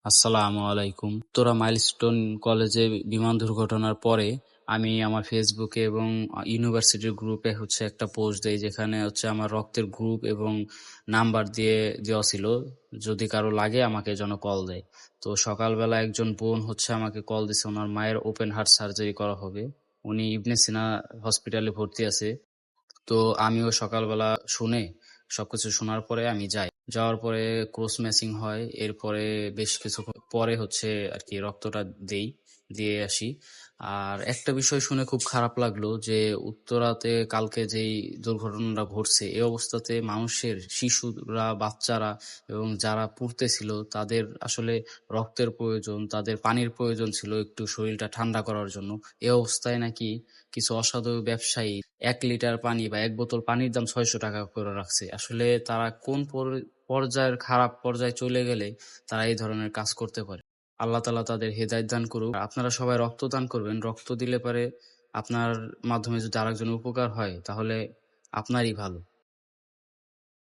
আসসালামু আলাইকুম। উত্তরা মাইলস্টোন কলেজে বিমান দুর্ঘটনার পরে আমি আমার ফেসবুকে এবং ইউনিভার্সিটির গ্রুপে একটা পোস্ট দেই, যেখানে আমার রক্তের গ্রুপ এবং নাম্বার দিয়ে দেওয়া ছিল, যদি কারো লাগে আমাকে যেন কল দেয়। তো সকালবেলা একজন বোন আমাকে কল দিছে, ওনার মায়ের ওপেন হার্ট সার্জারি করা হবে, উনি ইবনে সিনা হসপিটালে ভর্তি আছে। তো আমিও সকালবেলা শুনে সবকিছু শোনার পরে আমি যাই। যাওয়ার পরে ক্রস ম্যাচিং হয়। এরপরে বেশ কিছুক্ষণ পরে আর কি রক্তটা দেই, দিয়ে আসি। আর একটা বিষয় শুনে খুব খারাপ লাগলো যে উত্তরাতে কালকে যেই দুর্ঘটনাটা ঘটছে, এই অবস্থাতে মানুষের, শিশুরা, বাচ্চারা এবং যারা পড়তেছিল তাদের আসলে রক্তের প্রয়োজন, তাদের পানির প্রয়োজন ছিল একটু শরীরটা ঠান্ডা করার জন্য। এ অবস্থায় নাকি কিছু অসাধু ব্যবসায়ী ১ লিটার পানি বা ১ বোতল পানির দাম ৬০০ টাকা করে রাখছে। আসলে তারা কোন পর্যায়ের খারাপ পর্যায়ে চলে গেলে তারা এই ধরনের কাজ করতে পারে। আল্লাহ তাআলা তাদের হেদায়েত দান করুক। আপনারা সবাই রক্তদান করবেন। রক্ত দিলে পারে আপনার মাধ্যমে যদি আরেকজনের উপকার হয় তাহলে আপনারই ভালো।